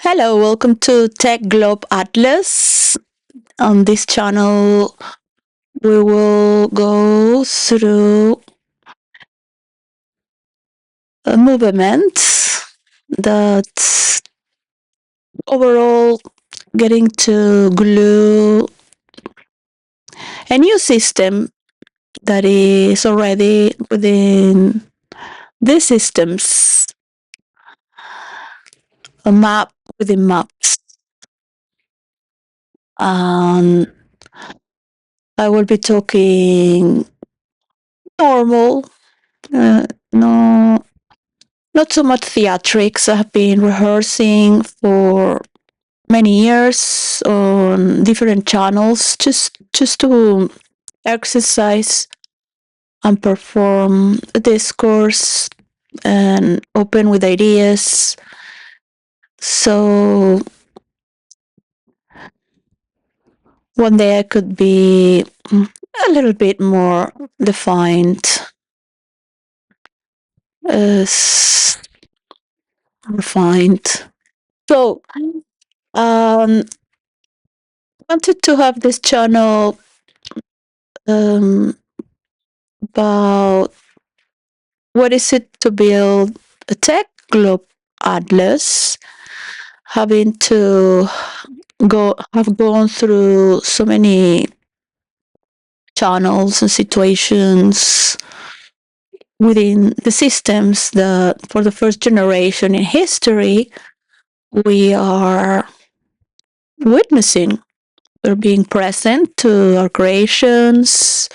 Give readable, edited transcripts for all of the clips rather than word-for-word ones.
Hello, welcome to Tech Globe Atlas. On this channel, we will go through a movement that's overall getting to glue a new system that is already within these systems, a map within maps. And I will be talking normal, no, not so much theatrics. I have been rehearsing for many years on different channels just to exercise and perform a discourse and open with ideas. So one day I could be a little bit more defined, refined. So wanted to have this channel about what is it to build a tech globe atlas, having to have gone through so many channels and situations within the systems that for the first generation in history we are witnessing. We're being present to our creations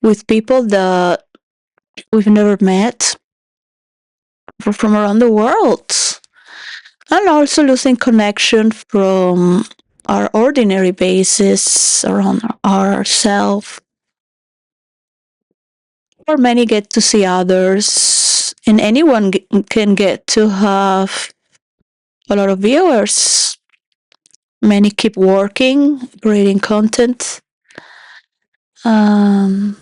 with people that we've never met from around the world, and also losing connection from our ordinary basis around ourselves. Or many get to see others, and anyone can get to have a lot of viewers. Many keep working, creating content. I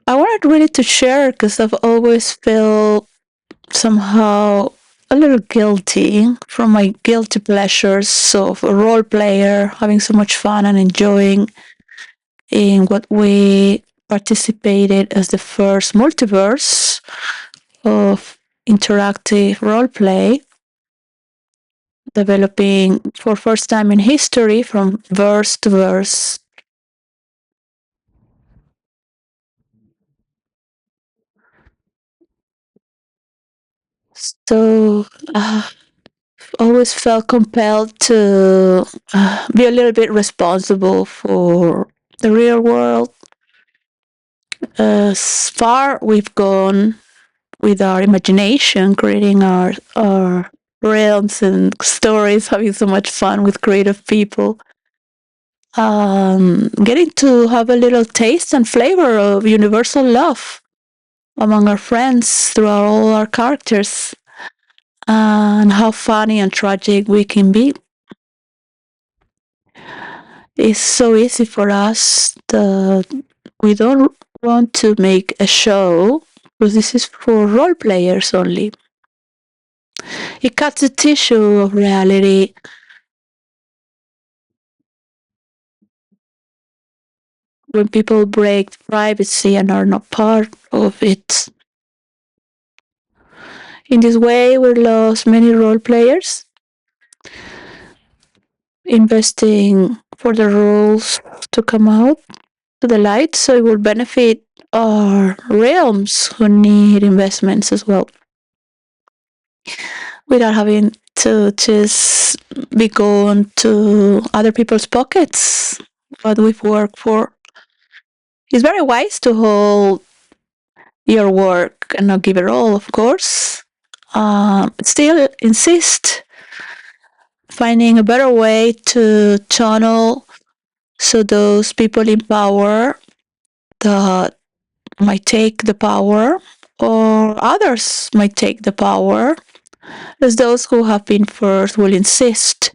wanted really to share because I've always felt somehow a little guilty from my guilty pleasures of a role player, having so much fun and enjoying in what we participated as the first multiverse of interactive role play, developing for first time in history from verse to verse. So always felt compelled to be a little bit responsible for the real world. As far we've gone with our imagination, creating our realms and stories, having so much fun with creative people. Getting to have a little taste and flavor of universal love among our friends throughout all our characters, and how funny and tragic we can be. It's so easy for us that we don't want to make a show because this is for role players only. It cuts the tissue of reality. When people break privacy and are not part of it. In this way, we lost many role players, investing for the rules to come out to the light, so it will benefit our realms who need investments as well, without having to just be going to other people's pockets what we've worked for. It's very wise to hold your work and not give it all, of course. Still insist finding a better way to channel so those people in power that might take the power or others might take the power, as those who have been first will insist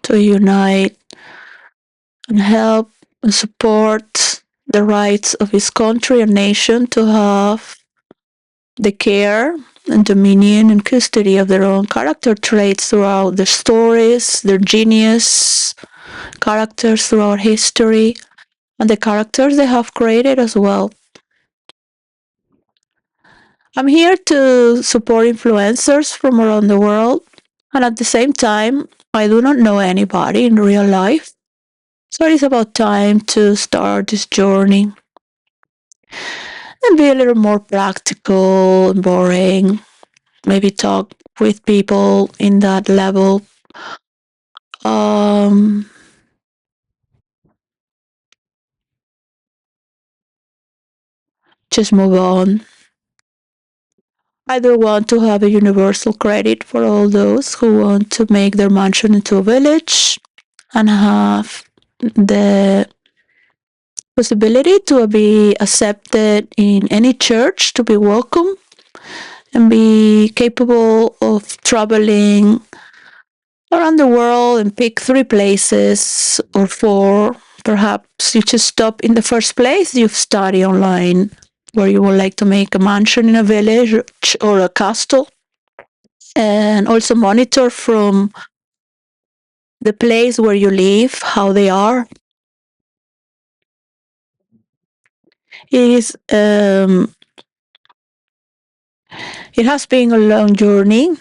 to unite and help and support the rights of his country and nation to have the care and dominion and custody of their own character traits throughout their stories, their genius characters throughout history, and the characters they have created as well. I'm here to support influencers from around the world, and at the same time, I do not know anybody in real life. So it is about time to start this journey and be a little more practical and boring. Maybe talk with people in that level. Um, just move on. I do want to have a universal credit for all those who want to make their mansion into a village and have the possibility to be accepted in any church, to be welcome, and be capable of traveling around the world and pick 3 places or 4. Perhaps you just stop in the first place you've studied online where you would like to make a mansion in a village or a castle, and also monitor from the place where you live how they are. It is it has been a long journey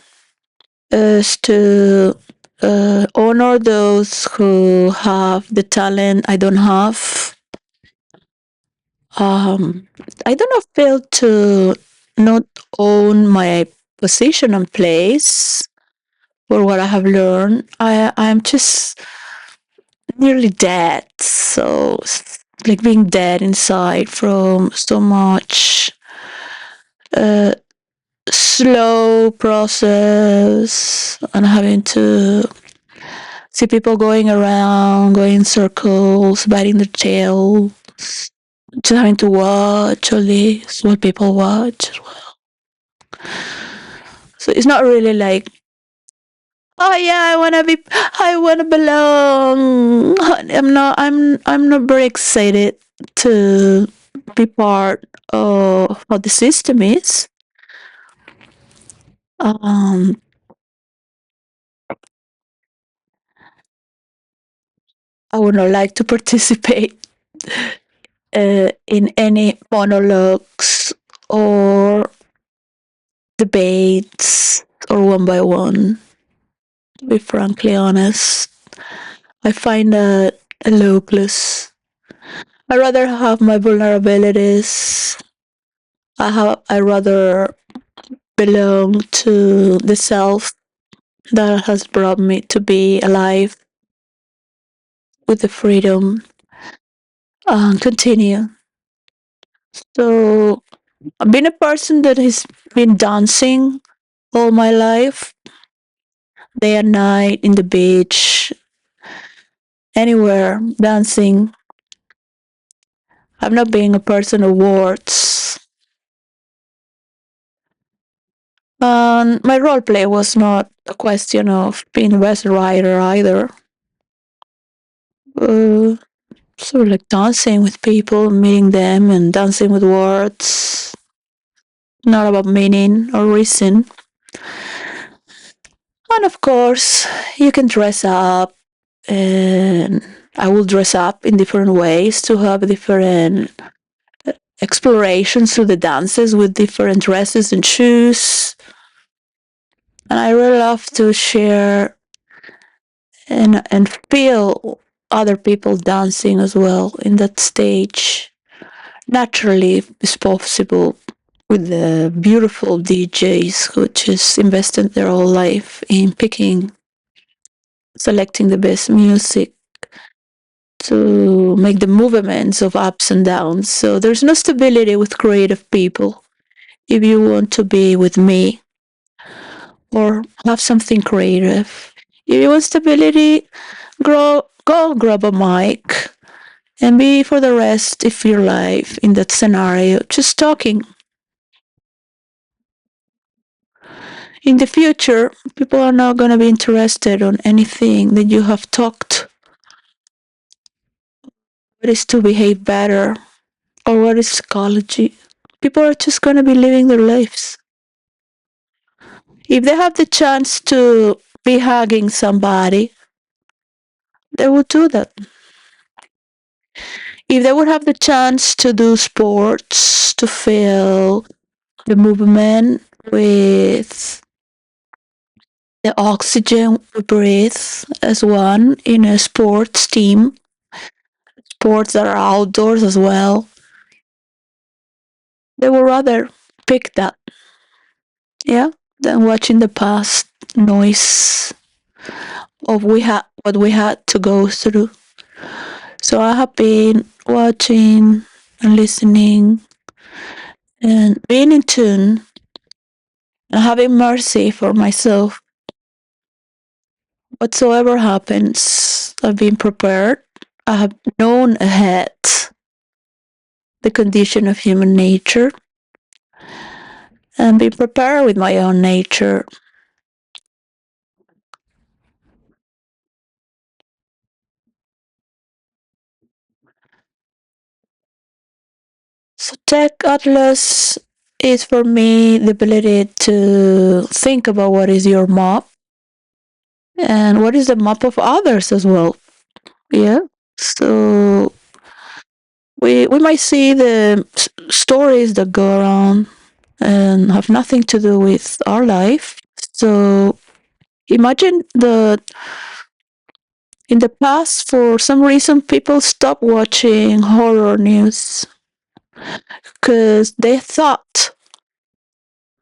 to honor those who have the talent I don't have. Um, I do not feel to not own my position and place for what I have learned. I'm just nearly dead, so like being dead inside from so much uh, slow process and having to see people going around, going in circles, biting their tail, just having to watch all this, what people watch as well. So it's not really like, oh yeah, I wanna belong. I'm not very excited to be part of what the system is. Um, I would not like to participate in any monologues or debates or one by one. To be frankly honest, I find that hopeless. I rather have my vulnerabilities. I rather belong to the self that has brought me to be alive with the freedom and continue. So I've been a person that has been dancing all my life, day and night, in the beach, anywhere, dancing. I'm not being a person of words. And my role play was not a question of being the best writer either. Uh, so like dancing with people, meeting them, and dancing with words. Not about meaning or reason. And of course, you can dress up, and I will dress up in different ways to have different explorations through the dances with different dresses and shoes. And I really love to share and feel other people dancing as well in that stage naturally if it's possible, with the beautiful DJs who just invested their whole life in picking, selecting the best music to make the movements of ups and downs. So there's no stability with creative people. If you want to be with me or have something creative, if you want stability, go grab a mic and be for the rest of your life in that scenario, just talking. In the future, people are not going to be interested on anything that you have talked. What is to behave better or what is psychology? People are just going to be living their lives. If they have the chance to be hugging somebody, they would do that. If they would have the chance to do sports, to feel the movement with the oxygen we breathe as one in a sports team, sports that are outdoors as well, they would rather pick that, yeah, than watching the past noise of what we had to go through. So I have been watching and listening and being in tune and having mercy for myself. Whatsoever happens, I've been prepared. I have known ahead the condition of human nature and be prepared with my own nature. So Tech Atlas is for me the ability to think about what is your map and what is the map of others as well. Yeah. So we might see the stories that go around and have nothing to do with our life. So imagine that in the past, for some reason, people stopped watching horror news because they thought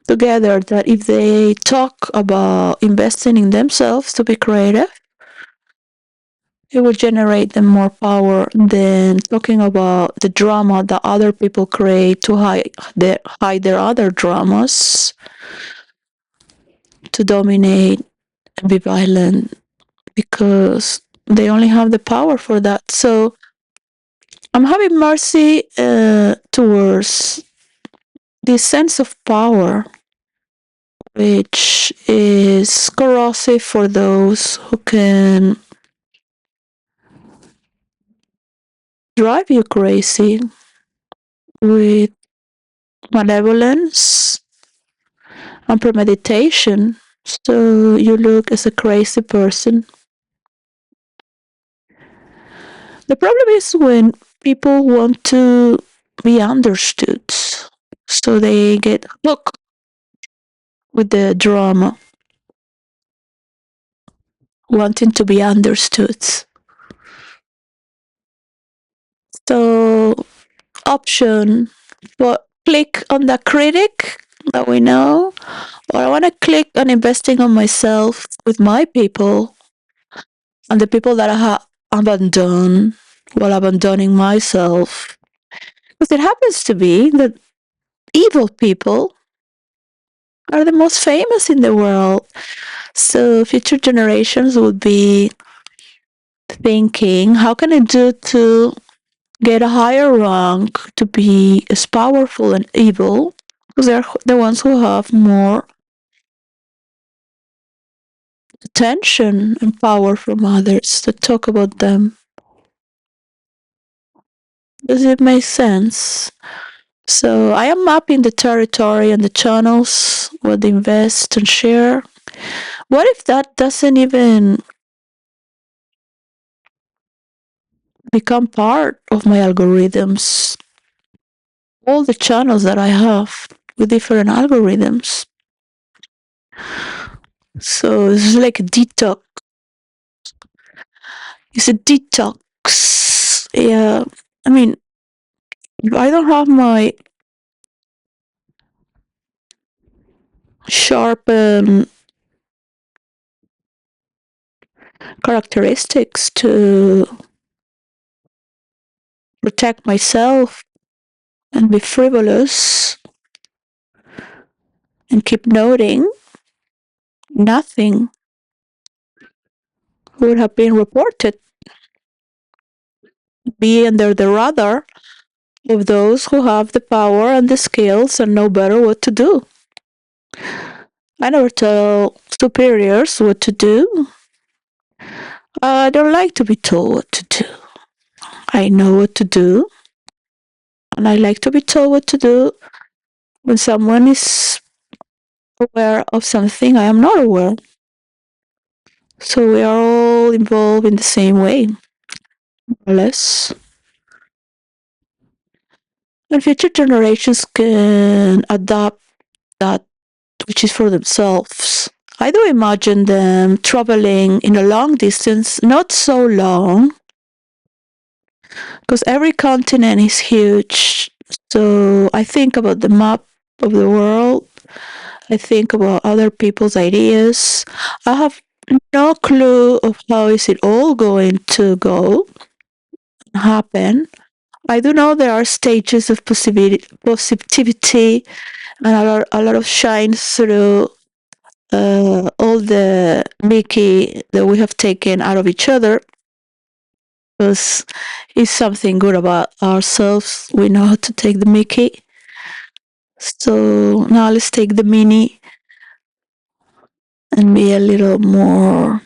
together that if they talk about investing in themselves to be creative, it will generate them more power than talking about the drama that other people create to hide their other dramas, to dominate and be violent because they only have the power for that. So I'm having mercy towards this sense of power, which is corrosive for those who can drive you crazy with malevolence and premeditation. So you look as a crazy person. The problem is when people want to be understood. So they get hooked with the drama, wanting to be understood. So option, but click on the critic that we know, or I want to click on investing on myself with my people and the people that I have abandoned while abandoning myself. Because it happens to be that evil people are the most famous in the world. So future generations would be thinking, how can I do to get a higher rank to be as powerful and evil? Because they're the ones who have more attention and power from others to talk about them. Does it make sense? So I am mapping the territory and the channels where they invest and share. What if that doesn't even become part of my algorithms? All the channels that I have with different algorithms. So it's like a detox. It's a detox. Yeah. I mean, if I don't have my sharp characteristics to protect myself and be frivolous and keep noting, nothing would have been reported, be under the radar of those who have the power and the skills and know better what to do. I never tell superiors what to do. I don't like to be told what to do. I know what to do, and I like to be told what to do When someone is aware of something I am not aware. So we are all involved in the same way, more or less. And future generations can adopt that which is for themselves. I do imagine them traveling in a long distance, not so long, because every continent is huge. So I think about the map of the world. I think about other people's ideas. I have no clue of how is it all going to go happen. I do know there are stages of positivity and a lot of shine through all the Mickey that we have taken out of each other, because it's something good about ourselves. We know how to take the Mickey. So now let's take the mini and be a little more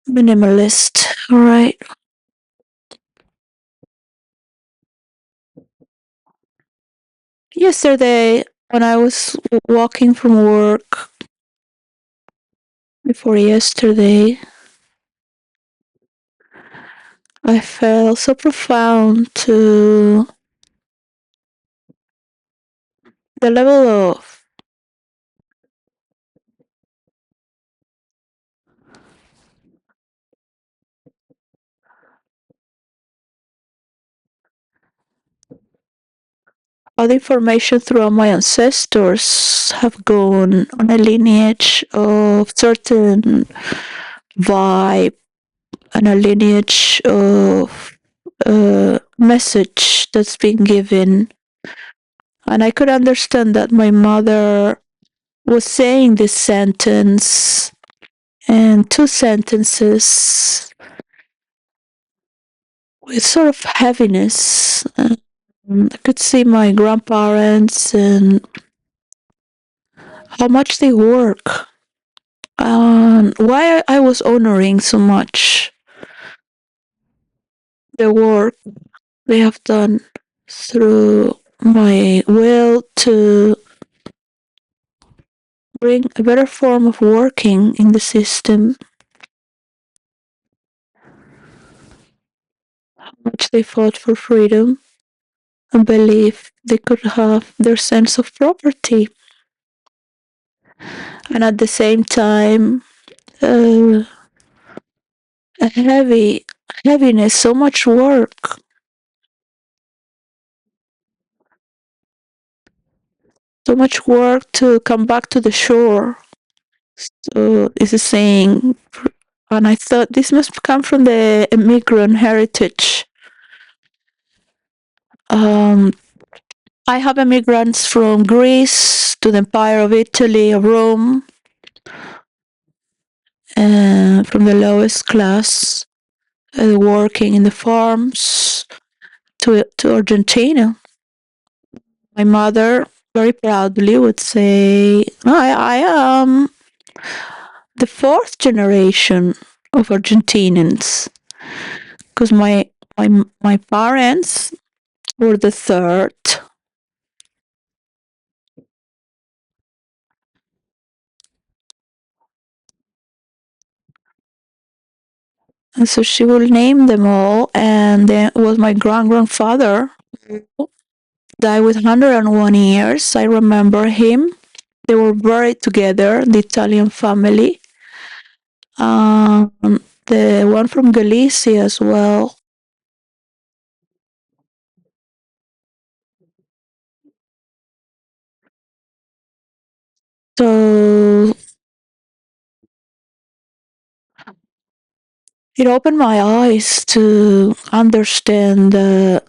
minimalist. All right. Yesterday, when I was walking from work, before yesterday, I felt so profound to the level of the information throughout my ancestors have gone on a lineage of certain vibe and a lineage of message that's been given. And I could understand that my mother was saying this sentence and two sentences with sort of heaviness. I could see my grandparents and how much they work and why I was honoring so much the work they have done through my will to bring a better form of working in the system, how much they fought for freedom and believe they could have their sense of property. And at the same time, uh, a heaviness, so much work, so much work to come back to the shore. So this is saying, and I thought this must come from the immigrant heritage. Um, I have immigrants from Greece to the Empire of Italy, of Rome, from the lowest class, working in the farms, to Argentina. My mother very proudly would say, I am the fourth generation of Argentinians, because my parents were the third. And so she will name them all. And then it was my grandfather, died with 101 years. I remember him. They were buried together, the Italian family. Um, the one from Galicia as well. So it opened my eyes to understand that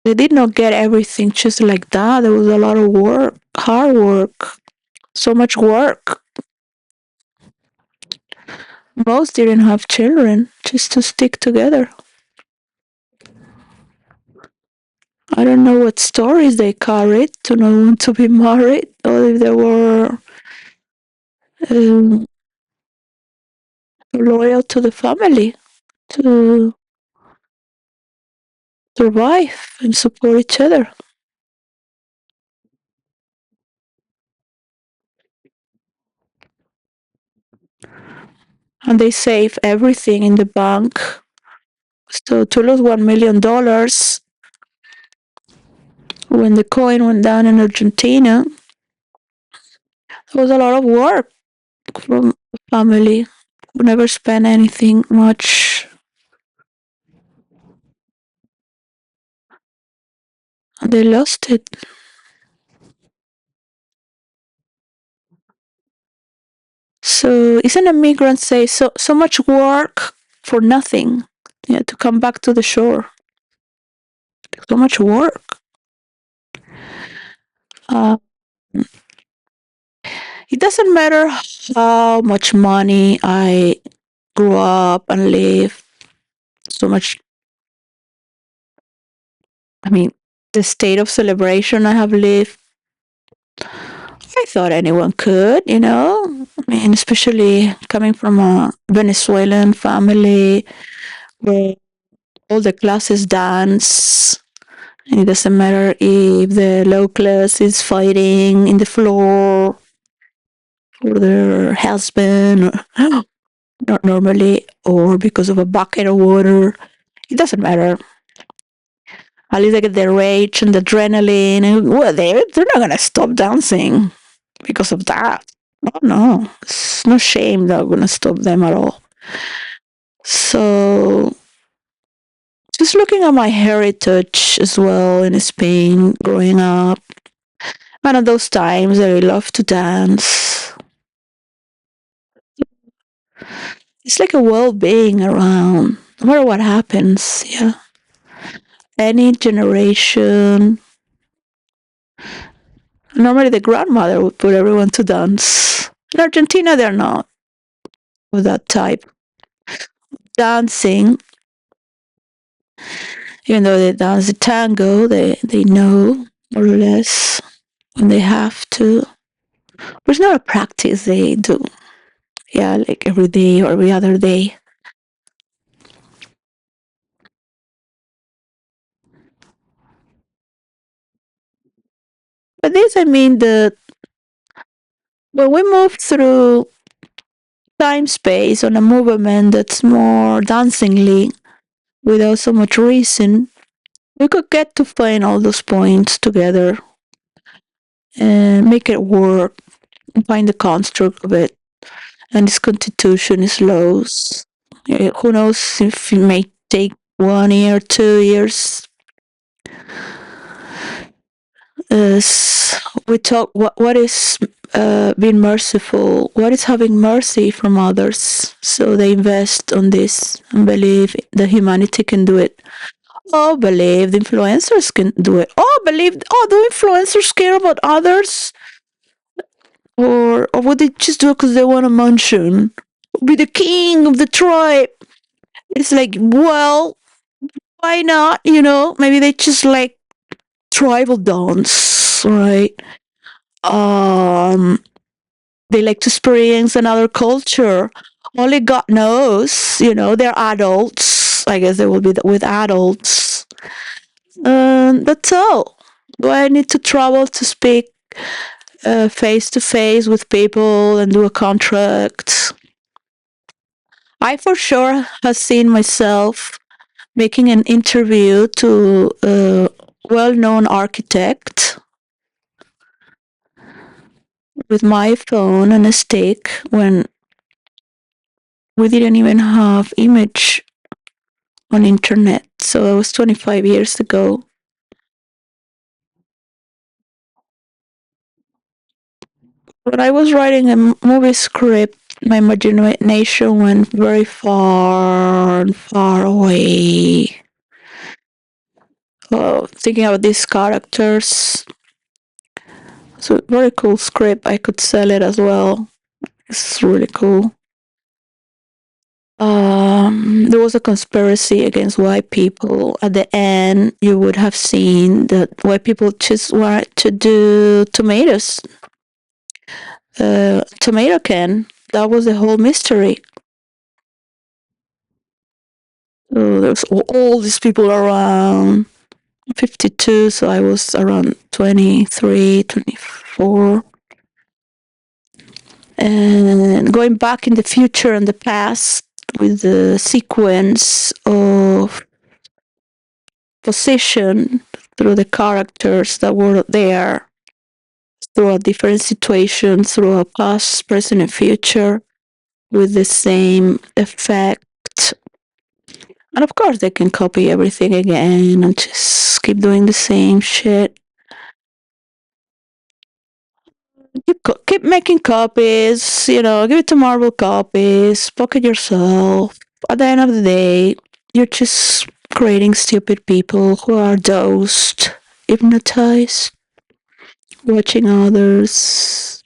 they did not get everything just like that. There was a lot of work, hard work, so much work. Most didn't have children just to stick together. I don't know what stories they carried to not want to be married, or if they were um, loyal to the family. To survive and support each other. And they save everything in the bank. So to lose $1 million when the coin went down in Argentina, it was a lot of work from the family who never spent anything much, and they lost it. So isn't a migrant say so much work for nothing? Yeah, to come back to the shore. So much work. Uh, it doesn't matter how much money I grew up and live. So much. I mean, the state of celebration I have lived. I thought anyone could, you know. I mean, especially coming from a Venezuelan family where all the classes dance. And it doesn't matter if the low class is fighting in the floor for their husband, or not normally, or because of a bucket of water. It doesn't matter. At least they get the rage and the adrenaline, and well, they're not gonna stop dancing because of that. Oh no, it's no shame that gonna stop them at all. So just looking at my heritage as well in Spain, growing up, one of those times I love to dance. It's like a well-being around, no matter what happens. Yeah, any generation. Normally, the grandmother would put everyone to dance. In Argentina, they're not of that type. Dancing, even though they dance the tango, they know more or less when they have to. But it's not a practice they do. Yeah, like every day or every other day. But this, I mean, the when we move through time space on a movement that's more dancingly without so much reason, we could get to find all those points together and make it work and find the construct of it. And this constitution is laws. Who knows if it may take 1 year, 2 years. We talk what is being merciful, what is having mercy from others. So they invest on this and believe that humanity can do it. Oh, believe the influencers can do it. Oh, do influencers care about others? Or would they just do it because they want a mansion? Be the king of the tribe. It's like, well, why not? You know, maybe they just like tribal dance, right? Um, they like to experience another culture. Only God knows, you know, they're adults. I guess they will be with adults. That's all. Do I need to travel to speak face to face with people and do a contract? I for sure have seen myself making an interview to a well-known architect with my phone and a stick when we didn't even have image on internet. So it was 25 years ago. When I was writing a movie script, my imagination went very far and far away. Thinking about these characters. So very cool script. I could sell it as well. It's really cool. There was a conspiracy against white people. At the end, you would have seen that white people just wanted to do tomatoes, tomato can. That was the whole mystery. So there's all these people around. 52, so I was around 23, 24. And going back in the future and the past with the sequence of position through the characters that were there through a different situation, through a past, present, and future with the same effect. And of course, they can copy everything again and just keep doing the same shit. Keep making copies, give it to Marvel copies, pocket yourself. At the end of the day, you're just creating stupid people who are dosed, hypnotized, watching others,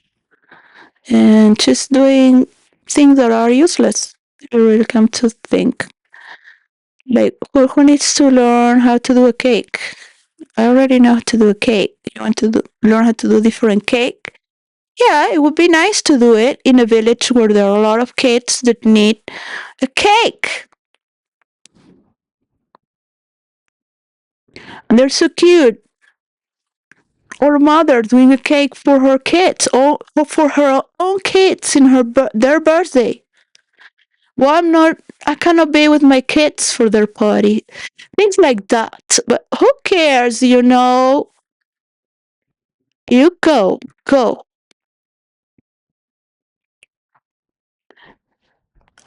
and just doing things that are useless. If you really come to think. Like, who needs to learn how to do a cake? I already know how to do a cake. You want to learn how to do different cake? Yeah, it would be nice to do it in a village where there are a lot of kids that need a cake. And they're so cute. Or a mother doing a cake for her kids, or for her own kids in their birthday. Well, I cannot be with my kids for their party. Things like that. But who cares, You go.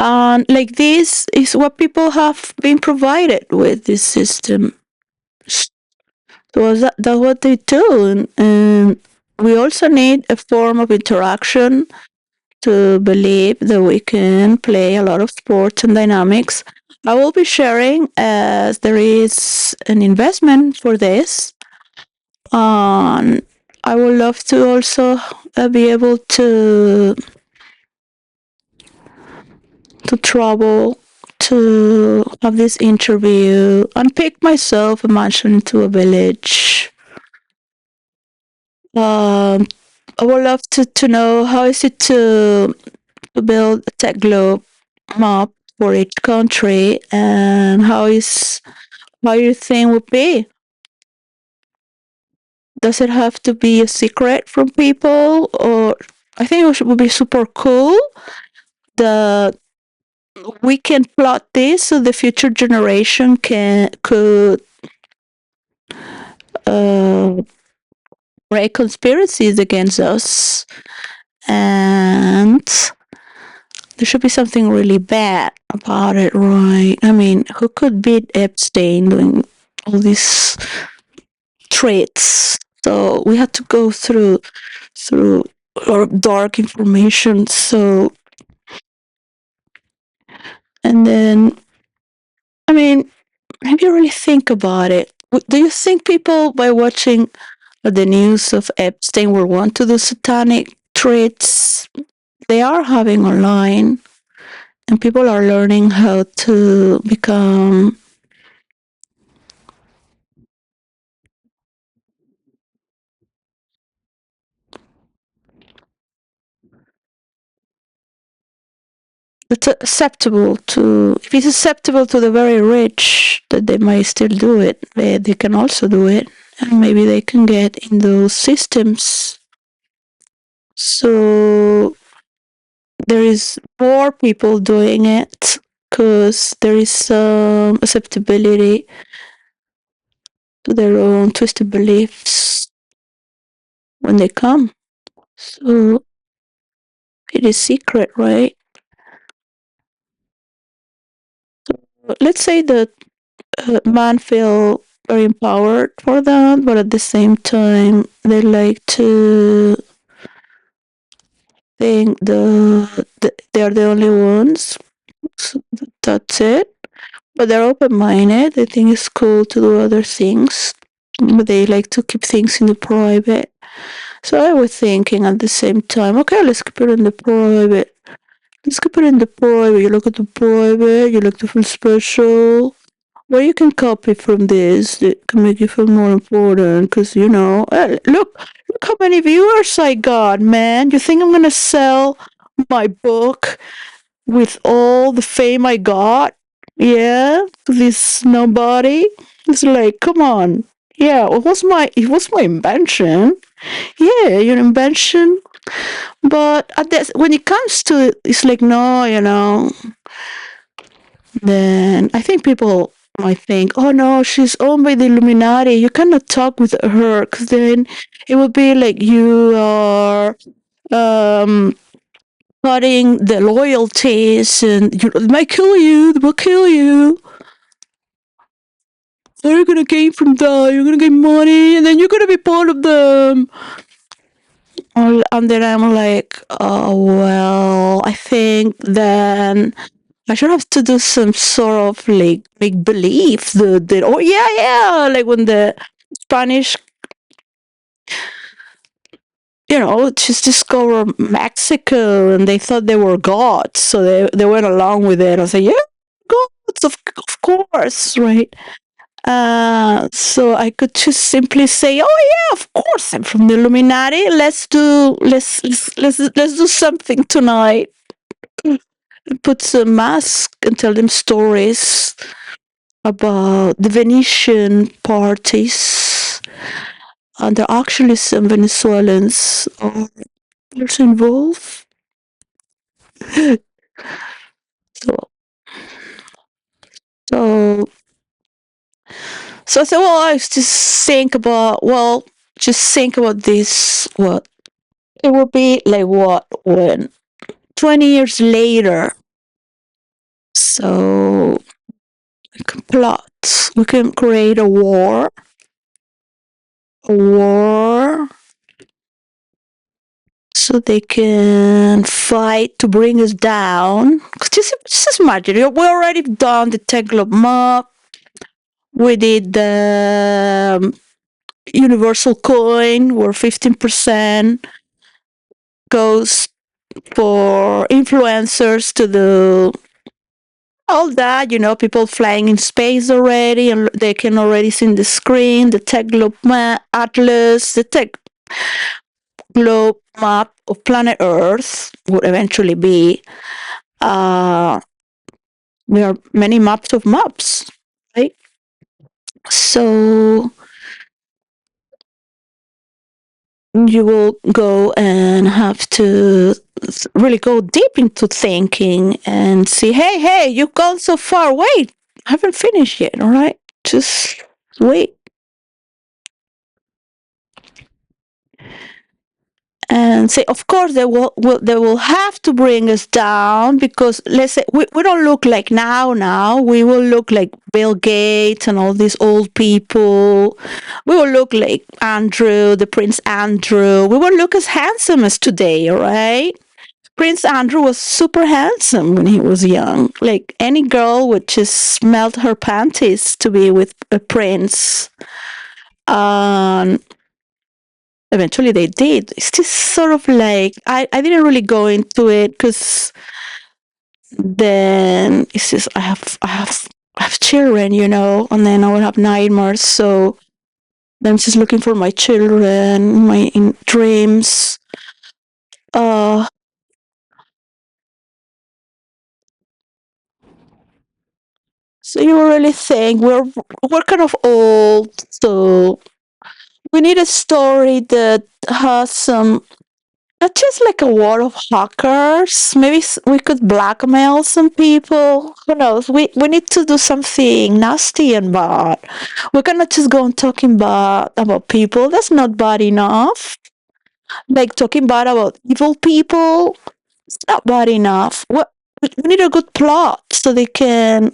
And like this is what people have been provided with this system. So that's what they do. And we also need a form of interaction to believe that we can play a lot of sports and dynamics. I will be sharing as there is an investment for this. I would love to also be able to travel to have this interview and pick myself a mansion into a village. Um, I would love to know how is it to build a tech globe map for each country and how you think would be. Does it have to be a secret from people, or I think would be super cool that we can plot this so the future generation could uh, break conspiracies against us, and there should be something really bad about it, right? I mean, who could beat Epstein doing all these traits? So we had to go through a lot of dark information. So, and then, I mean, if you really think about it, do you think people by watching the news of Epstein will want to do satanic traits? They are having online, and people are learning how to become acceptable to, if it's acceptable to the very rich, that they might still do it, they can also do it, and maybe they can get in those systems. So there is more people doing it because there is some acceptability to their own twisted beliefs when they come. So it is secret, right? Let's say that man feel very empowered for that, but at the same time they like to think they are the only ones. So that's it. But they're open-minded. They think it's cool to do other things, but they like to keep things in the private. So I was thinking at the same time, okay, let's keep it in the private. Let's keep it in the private. You look at the private. You like to feel special. Well, you can copy from this that can make you feel more important because, look how many viewers I got, man. You think I'm going to sell my book with all the fame I got? Yeah, this nobody. It's like, come on. Yeah, it was my invention. Yeah, your invention. But at this, when it comes to it, it's like no, then I think people might think, oh no, she's owned by the Illuminati. You cannot talk with her because then it would be like you are um, cutting the loyalties and you, they might kill you, they will kill you. What are you gonna gain from that? You're gonna get money and then you're gonna be part of them. And then I'm like, oh, well, I think then I should have to do some sort of like make believe that oh yeah, yeah, like when the Spanish, just discovered Mexico and they thought they were gods, so they went along with it. I was like, yeah, gods, of course, right? So I could just simply say, "Oh yeah, of course, I'm from the Illuminati. Let's do something tonight. Put some mask and tell them stories about the Venetian parties. And there are actually some Venezuelans also involved. So, so, so I said, well, I just think about this. What it would be like? What when 20 years later? So we can plot. We can create a war so they can fight to bring us down. 'Cause just imagine, we already done the Tech Globe mob. We did the universal coin, where 15% goes for influencers to do all that. People flying in space already, and they can already see in the screen the Tech Globe atlas, the Tech Globe map of planet Earth would eventually be. Uh, there are many maps of maps, right? So you will go and have to really go deep into thinking and see, hey, you've gone so far. Wait, I haven't finished yet, all right? Just wait. And say, of course, they will have to bring us down because let's say we don't look like now. We will look like Bill Gates and all these old people. We will look like Andrew, the Prince Andrew. We won't look as handsome as today, all right? Prince Andrew was super handsome when he was young. Like any girl would just melt her panties to be with a prince. Um, Eventually they did. It's just sort of like I didn't really go into it because then it's just I have children, and then I will have nightmares. So I'm just looking for my children, my dreams. Uh, so you really think we're kind of old, so we need a story that has some not just like a war of hackers. Maybe we could blackmail some people. Who knows? We need to do something nasty and bad. We cannot just go on talking bad about people. That's not bad enough. Like talking bad about evil people. It's not bad enough. We need a good plot so they can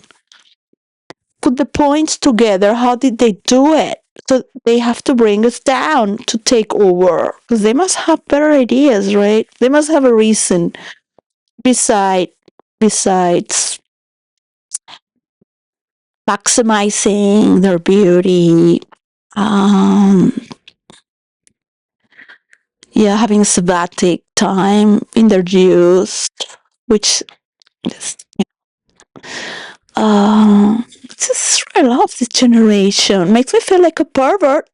put the points together. How did they do it? So they have to bring us down to take over because they must have better ideas, right? They must have a reason beside besides maximizing their beauty. Um, yeah, having sabbatic time in their youth, which is, just I love this generation. Makes me feel like a pervert.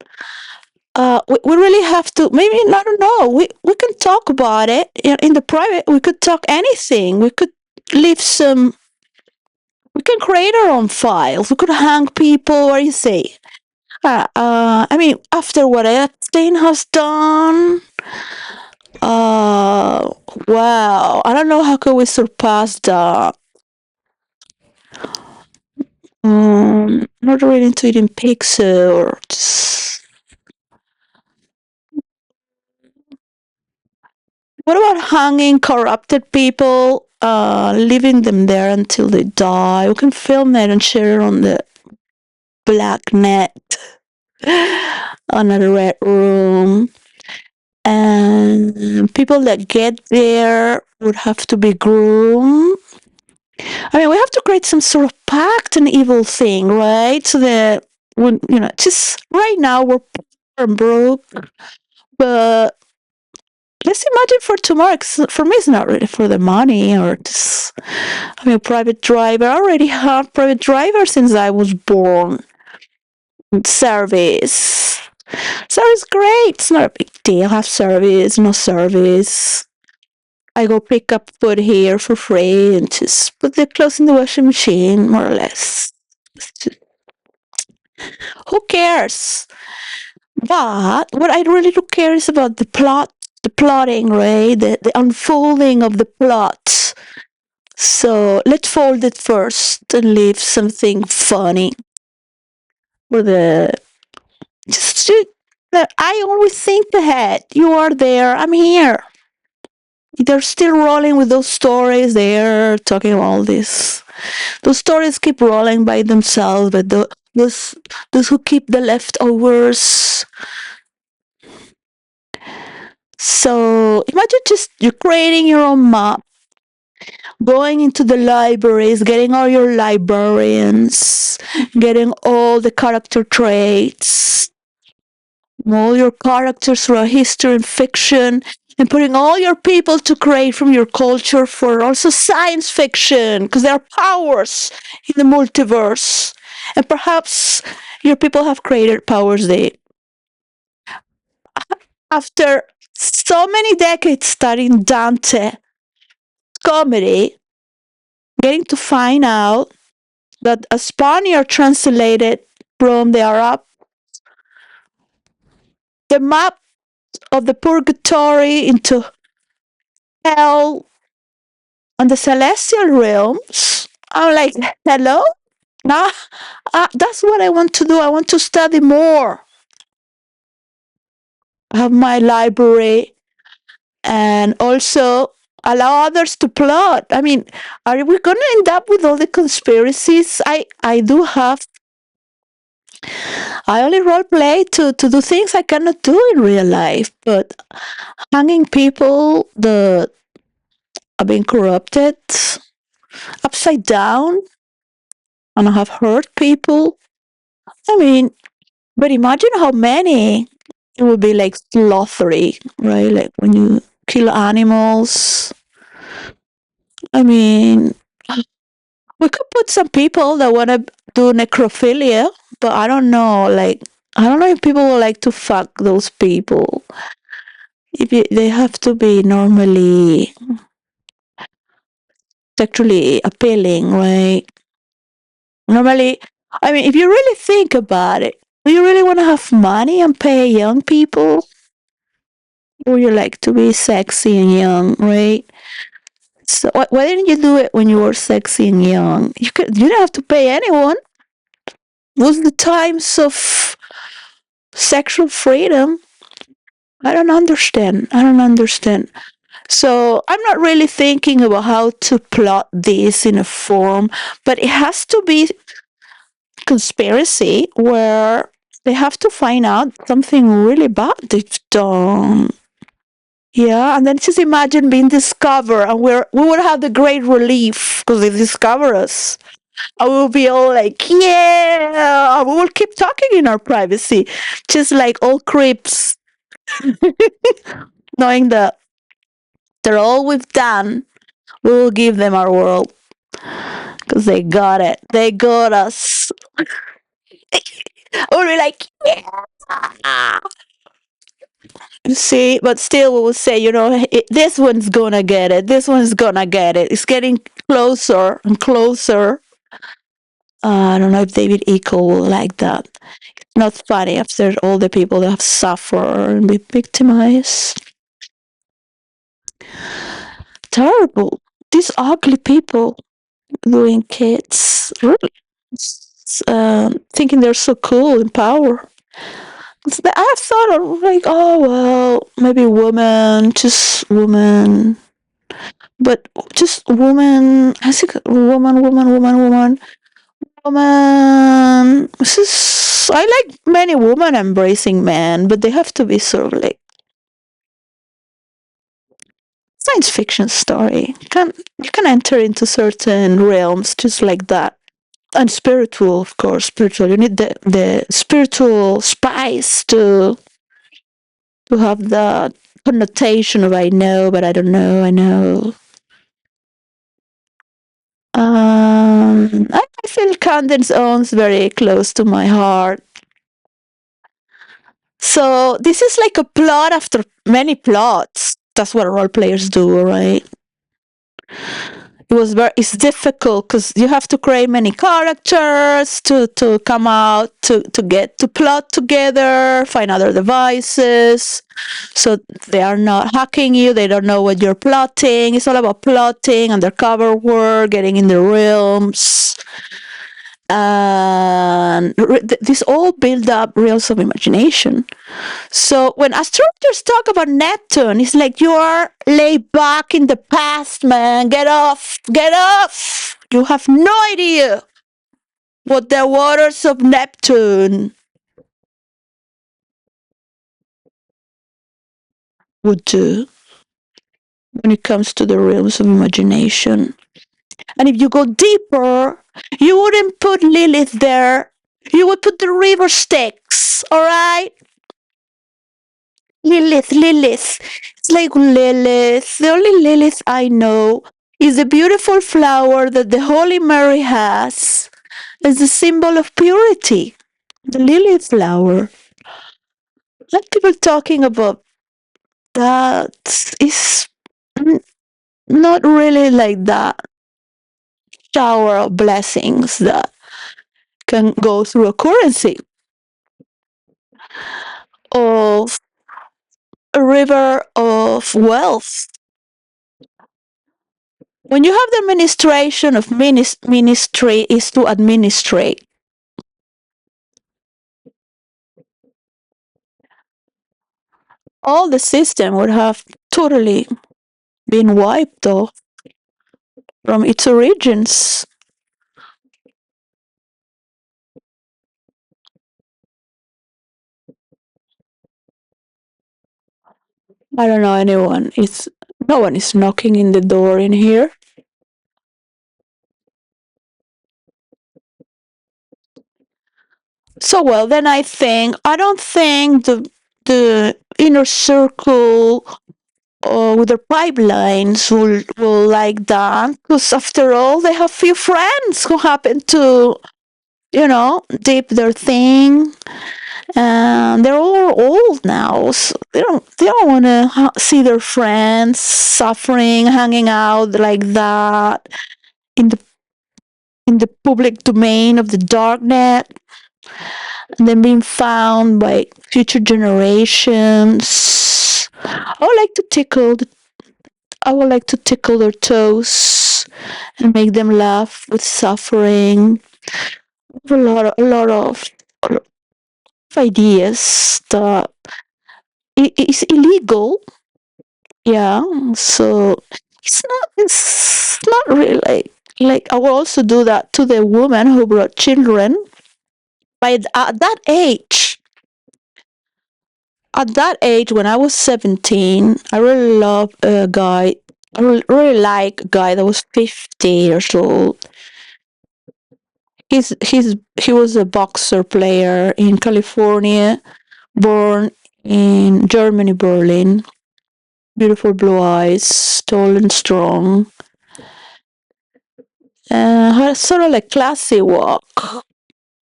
We really have to. Maybe I don't know. We can talk about it in the private. We could talk anything. We could leave some We can create our own files. We could hang people. What do you say? I mean, after what Epstein has done, uh, wow. I don't know how could we surpass that. Not really into eating pizza or just. What about hanging corrupted people, leaving them there until they die? We can film it and share it on the black net, on a red room. And people that get there would have to be groomed. I mean, we have to create some sort of pact, an evil thing, right? So that when just right now we're poor and broke, but let's imagine for tomorrow. 'Cause for me, it's not really for the money or just. I mean, private driver. I already have private driver since I was born. Service. Service great. It's not a big deal. Have service, no service. I go pick up food here for free and just put the clothes in the washing machine, more or less. Who cares? But what I really do care is about the plot, the plotting, right? The unfolding of the plot. So let's fold it first and leave something funny for the just I always think ahead. You are there. I'm here. They're still rolling with those stories. They're talking about all this. Those stories keep rolling by themselves, but those who keep the leftovers. So imagine just you creating your own map, going into the libraries, getting all your librarians, getting all the character traits, all your characters through a history and fiction, and putting all your people to create from your culture for also science fiction, because there are powers in the multiverse. And perhaps your people have created powers they, after so many decades studying Dante comedy, getting to find out that a Spaniard translated from the Arab the map of the purgatory into hell and the celestial realms. I'm like, hello? Nah, that's what I want to do. I want to study more. Have my library and also allow others to plot. I mean, are we going to end up with all the conspiracies? I do have. I only role play to do things I cannot do in real life, but hanging people that are being corrupted upside down and have hurt people. I mean, but imagine how many it would be like slaughtery, right? Like when you kill animals. I mean, we could put some people that want to do necrophilia, but I don't know. Like, I don't know if people would like to fuck those people. They have to be normally sexually appealing, right? Normally, I mean, if you really think about it, do you really want to have money and pay young people? Or you like to be sexy and young, right? So why didn't you do it when you were sexy and young? You didn't have to pay anyone. Was the times of sexual freedom? I don't understand. I don't understand. So I'm not really thinking about how to plot this in a form, but it has to be conspiracy where they have to find out something really bad they've done. Yeah, and then just imagine being discovered, and we would have the great relief because they discover us. I will be all like, yeah, we will keep talking in our privacy, just like all creeps, knowing that they're all we've done. We will give them our world because they got it. They got us. We'll be like, yeah. You see, but still, we will say, this one's gonna get it. This one's gonna get it. It's getting closer and closer. I don't know if David Eagle will like that. Not funny after all the people that have suffered and been victimized. Terrible. These ugly people doing kids. Really. Thinking they're so cool in power. I thought of like, oh well, maybe woman, just woman, but just woman. I think woman. This is, I like many women embracing men, but they have to be sort of like science fiction story. You can enter into certain realms just like that. And spiritual, of course, spiritual. You need the spiritual spice to have that connotation of I know, but I don't know, I know. I feel Camden owns very close to my heart. So this is like a plot after many plots. That's what role players do, right? It's difficult because you have to create many characters to come out to get to plot together, find other devices, so they are not hacking you, they don't know what you're plotting. It's all about plotting, undercover work, getting in the realms, and this all build up reels of imagination. So when astrologers talk about Neptune, it's like you are laid back in the past, man. Get off, get off. You have no idea what the waters of Neptune would do when it comes to the realms of imagination. And if you go deeper, you wouldn't put Lilith there. You would put the river Styx, all right? Lilith. It's like Lilith. The only Lilith I know is the beautiful flower that the Holy Mary has as a symbol of purity. The lily flower. Let people talking about that is not really like that shower of blessings that can go through a currency of a river of wealth. When you have the administration of ministry is to administrate. All the system would have totally been wiped off from its origins. I don't know anyone. It's no one is knocking in the door in here. So well, then I don't think the inner circle with their pipelines will like that because after all they have few friends who happen to dip their thing, and they're all old now, so they don't want to see their friends suffering, hanging out like that in the public domain of the darknet, and then being found by future generations. I would like to tickle their toes and make them laugh with suffering. A lot of ideas that is illegal. Yeah, so it's not really like I will also do that to the woman who brought children. At that age, when I was 17, I really loved a guy. I really like a guy that was 50 years old. He was a boxer player in California, born in Germany, Berlin. Beautiful blue eyes, tall and strong. Had a sort of like classy walk.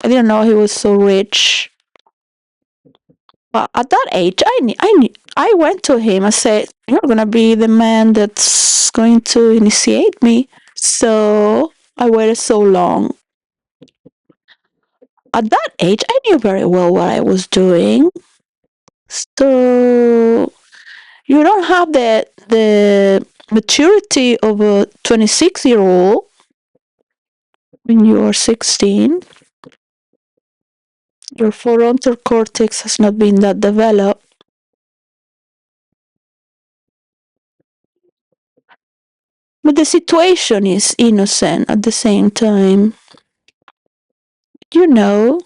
I didn't know he was so rich. But at that age, I went to him. I said, "You're gonna be the man that's going to initiate me." So I waited so long. At that age, I knew very well what I was doing. So you don't have the maturity of a 26-year-old when you are 16. Your frontal cortex has not been that developed. But the situation is innocent at the same time. You know,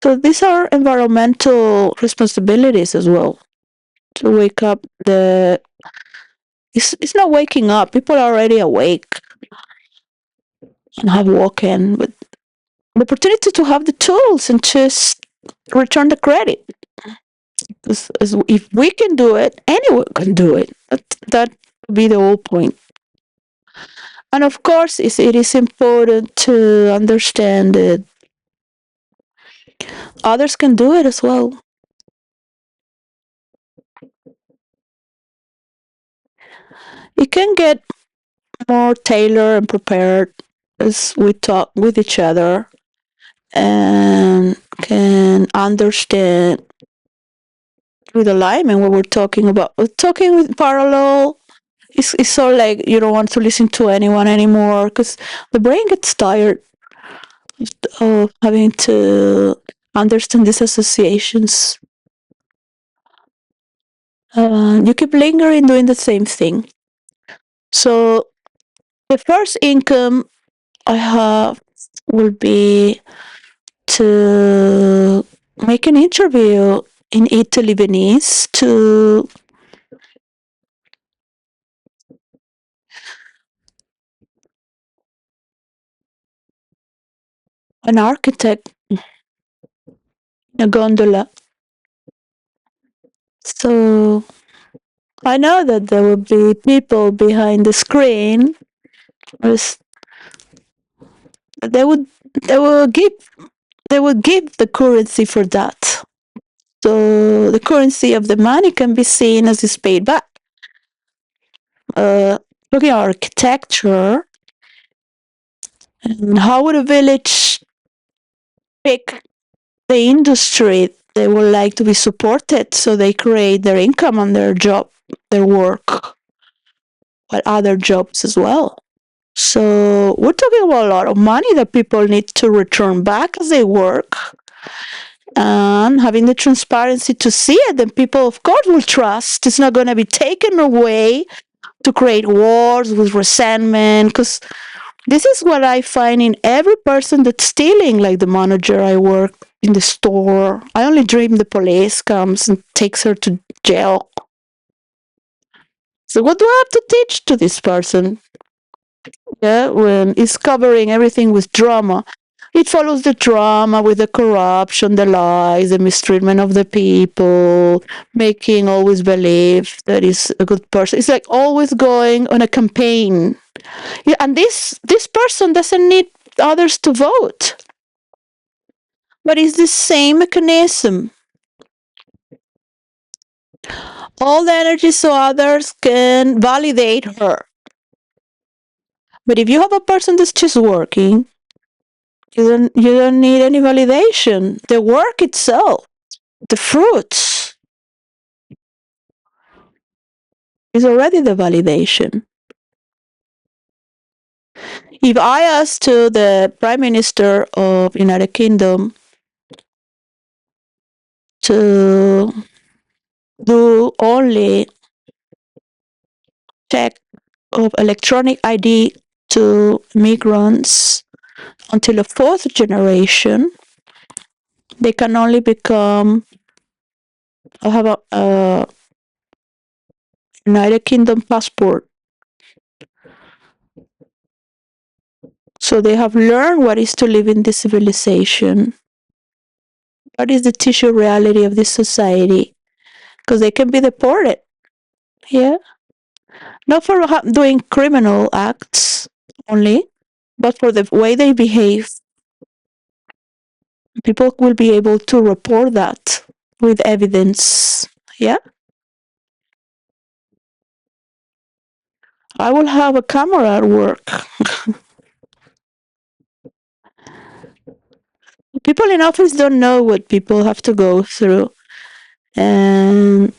so these are environmental responsibilities as well. To wake up it's not waking up. People are already awake and have woken, but the opportunity to have the tools and just return the credit. If we can do it, anyone can do it. That would be the whole point. And of course, it is important to understand that others can do it as well. It can get more tailored and prepared as we talk with each other and can understand with alignment what we're talking about. We're talking with parallel. It's so like you don't want to listen to anyone anymore because the brain gets tired of having to understand these associations. You keep lingering doing the same thing. So the first income I have will be to make an interview in Italy, Venice, to an architect in a gondola. So I know that there will be people behind the screen. as- They would they will give they will give the currency for that. So the currency of the money can be seen as is paid back. Looking at architecture, and how would a village pick the industry they would like to be supported so they create their income on their job, their work, but other jobs as well. So we're talking about a lot of money that people need to return back as they work, and having the transparency to see it, then people of course will trust it's not going to be taken away to create wars with resentment, because this is what I find in every person that's stealing, like the manager I work in the store. I only dream the police comes and takes her to jail. So what do I have to teach to this person? Yeah, when it's covering everything with drama. It follows the drama with the corruption, the lies, the mistreatment of the people, making always believe that he's a good person. It's like always going on a campaign. Yeah, and this person doesn't need others to vote, but it's the same mechanism. All the energy so others can validate her. But if you have a person that's just working, you don't need any validation. The work itself, the fruits, is already the validation. If I ask to the Prime Minister of United Kingdom to do only check of electronic ID to migrants until the fourth generation, they can only become have a United Kingdom passport. So they have learned what is to live in this civilization, what is the tissue reality of this society, because they can be deported. Yeah, not for doing criminal acts only, but for the way they behave. People will be able to report that with evidence. Yeah, I will have a camera at work. People in office don't know what people have to go through, and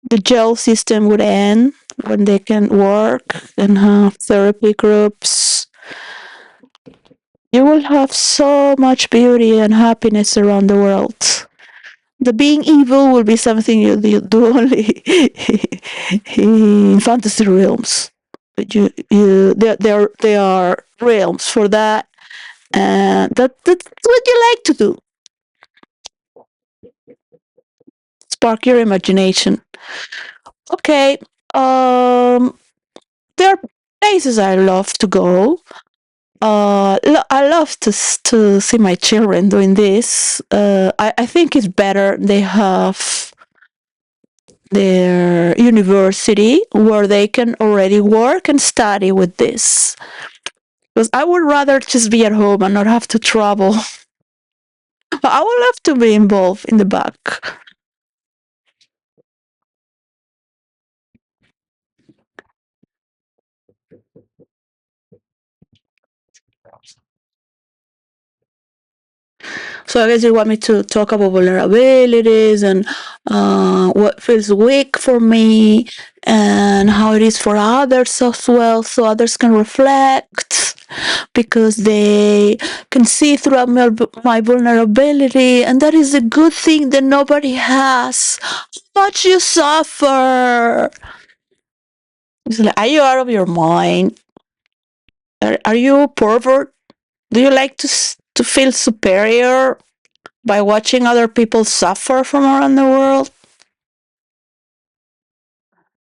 the jail system would end when they can work and have therapy groups. You will have so much beauty and happiness around the world. The being evil will be something you do only in fantasy realms. But there are realms for that, and that's what you like to do. Spark your imagination. Okay. Um, there are places I love to go. I love to see my children doing this. I think it's better they have their university where they can already work and study with this. Because I would rather just be at home and not have to travel. But I would love to be involved in the back. So I guess you want me to talk about vulnerabilities and what feels weak for me and how it is for others as well, so others can reflect because they can see throughout my vulnerability, and that is a good thing that nobody has. How much you suffer. It's like, are you out of your mind? Are you a pervert? Do you like to feel superior by watching other people suffer from around the world?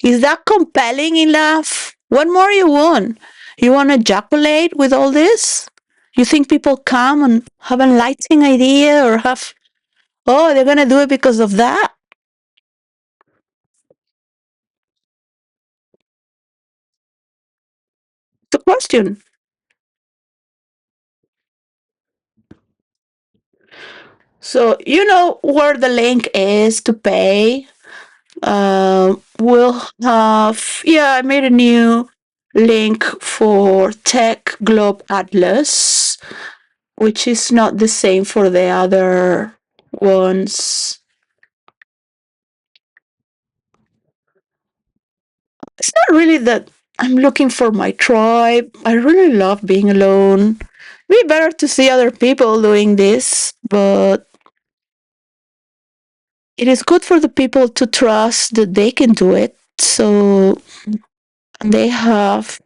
Is that compelling enough? What more you want? You want to ejaculate with all this? You think people come and have an enlightening idea or have, oh, they're going to do it because of that? The question. So, you know where the link is to pay. We'll have, yeah, I made a new link for Tech Globe Atlas, which is not the same for the other ones. It's not really that I'm looking for my tribe. I really love being alone. It'd be better to see other people doing this, but it is good for the people to trust that they can do it. So they have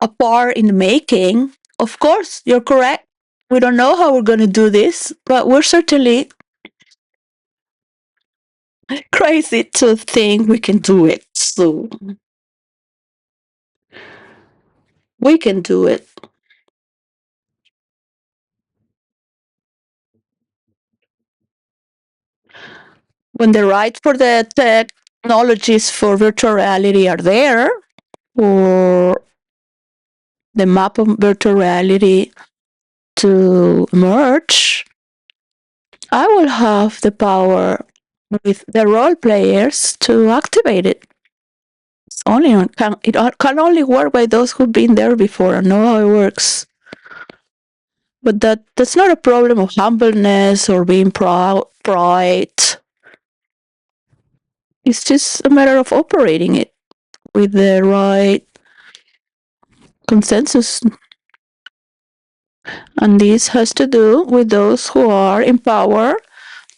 a part in the making. Of course, you're correct. We don't know how we're going to do this, but we're certainly crazy to think we can do it. So we can do it. When the right for the technologies for virtual reality are there, or the map of virtual reality to emerge, I will have the power with the role players to activate it. It can only work by those who've been there before and know how it works. But that's not a problem of humbleness or being pride. It's just a matter of operating it with the right consensus. And this has to do with those who are in power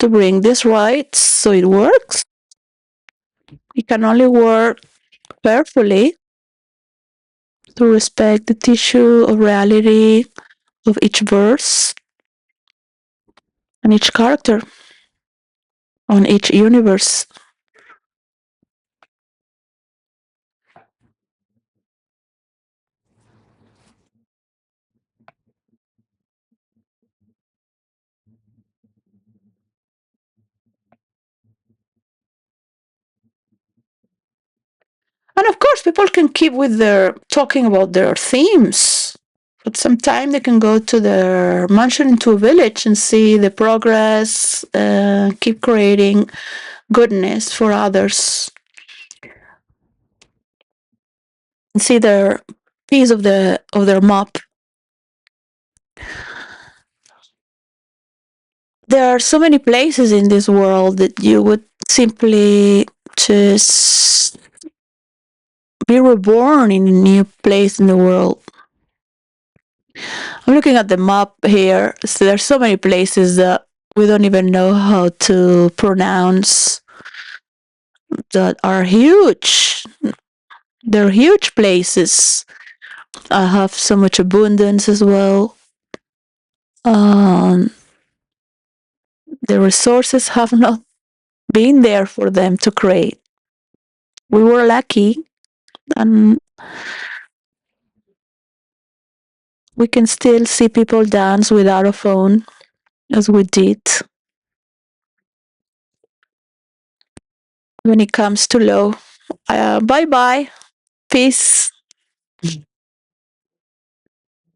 to bring this right so it works. It can only work carefully to respect the tissue of reality of each verse and each character on each universe. And of course, people can keep with their talking about their themes. But sometime they can go to their mansion into a village and see the progress, keep creating goodness for others, and see their piece of their map. there are so many places in this world that you would simply just be reborn in a new place in the world. I'm looking at the map here. So there's so many places that we don't even know how to pronounce that are huge. They're huge places. I have so much abundance as well. Um, the resources have not been there for them to create. We were lucky, and we can still see people dance without a phone as we did. When it comes to law, bye bye. Peace.